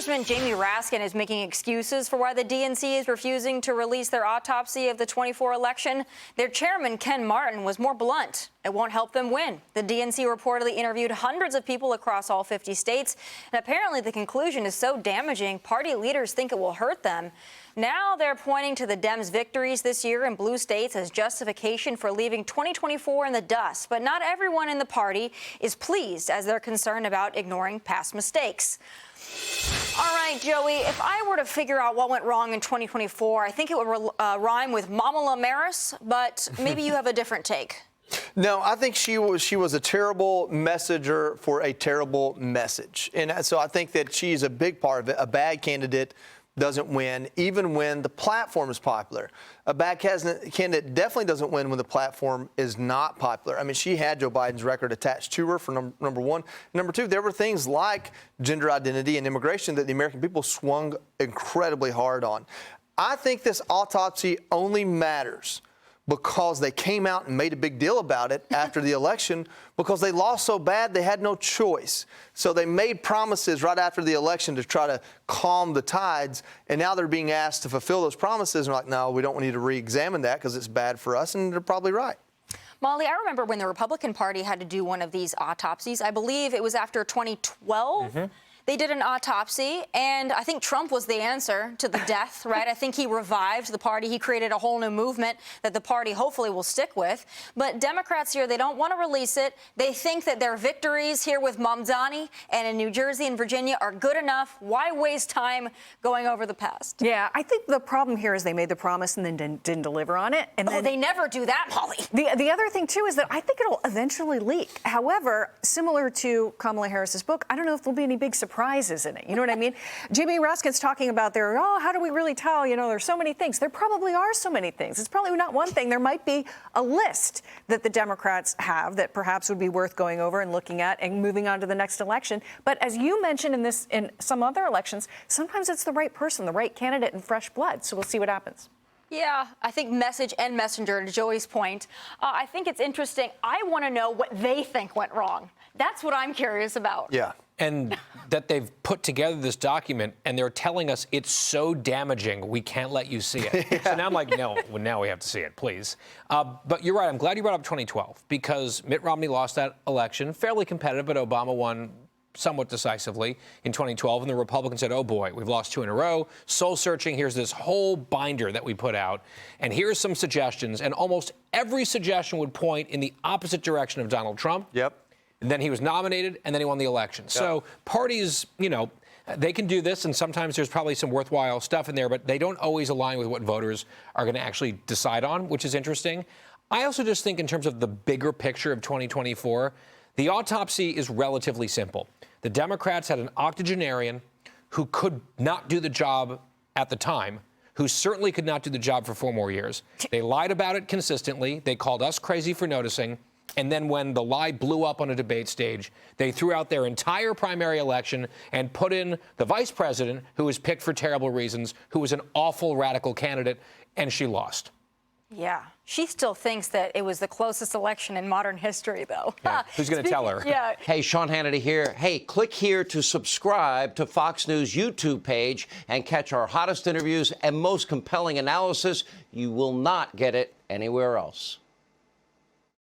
Congressman Jamie Raskin is making excuses for why the DNC is refusing to release their autopsy of the 24 election. Their chairman, Ken Martin, was more blunt. It won't help them win. The DNC reportedly interviewed hundreds of people across all 50 states, and apparently the conclusion is so damaging, party leaders think it will hurt them. Now they're pointing to the Dems' victories this year in blue states as justification for leaving 2024 in the dust. But not everyone in the party is pleased, as they're concerned about ignoring past mistakes. All right, Joey, if I were to figure out what went wrong in 2024, I think it would rhyme with Mamala Maris, but maybe you have a different take. No, I think she was a terrible messenger for a terrible message. And so I think that she's a big part of it. A bad candidate doesn't win, even when the platform is popular. A bad candidate definitely doesn't win when the platform is not popular. I mean, she had Joe Biden's record attached to her for number one. Number two, there were things like gender identity and immigration that the American people swung incredibly hard on. I think this autopsy only matters because they came out and made a big deal about it after the election because they lost so bad they had no choice. So they made promises right after the election to try to calm the tides, and now they're being asked to fulfill those promises. And they're like, no, we don't need to re-examine that because it's bad for us, and they're probably right. Molly, I remember when the Republican Party had to do one of these autopsies. I believe it was after 2012. Mm-hmm. They did an autopsy, and I think Trump was the answer to the death, right? I think he revived the party. He created a whole new movement that the party hopefully will stick with. But Democrats here, they don't want to release it. They think that their victories here with Mamdani and in New Jersey and Virginia are good enough. Why waste time going over the past? Yeah, I think the problem here is they made the promise and then didn't deliver on it. And then they never do that, Molly. The other thing, too, is that I think it'll eventually leak. However, similar to Kamala Harris's book, I don't know if there'll be any big surprises in it. You know what I mean? Jamie Raskin's talking about how do we really tell? You know, there's so many things. There probably are so many things. It's probably not one thing. There might be a list that the Democrats have that perhaps would be worth going over and looking at and moving on to the next election. But as you mentioned in some other elections, sometimes it's the right person, the right candidate, and fresh blood. So we'll see what happens. Yeah, I think message and messenger, to Joey's point. I think it's interesting. I want to know what they think went wrong. That's what I'm curious about. Yeah. And that they've put together this document and they're telling us it's so damaging, we can't let you see it. Yeah. So now I'm like, no, well, now we have to see it, please. But you're right. I'm glad you brought up 2012 because Mitt Romney lost that election, fairly competitive, but Obama won somewhat decisively in 2012. And the Republicans said, oh, boy, we've lost two in a row. Soul searching. Here's this whole binder that we put out. And here's some suggestions. And almost every suggestion would point in the opposite direction of Donald Trump. Yep. And then he was nominated, and then he won the election. Yep. So parties, you know, they can do this, and sometimes there's probably some worthwhile stuff in there, but they don't always align with what voters are going to actually decide on, which is interesting. I also just think in terms of the bigger picture of 2024, the autopsy is relatively simple. The Democrats had an octogenarian who could not do the job at the time, who certainly could not do the job for 4 more years. They lied about it consistently. They called us crazy for noticing. And then when the lie blew up on a debate stage, they threw out their entire primary election and put in the vice president, who was picked for terrible reasons, who was an awful radical candidate, and she lost. Yeah. She still thinks that it was the closest election in modern history, though. Yeah. Who's going to tell her? Yeah. Hey, Sean Hannity here. Hey, click here to subscribe to Fox News YouTube page and catch our hottest interviews and most compelling analysis. You will not get it anywhere else.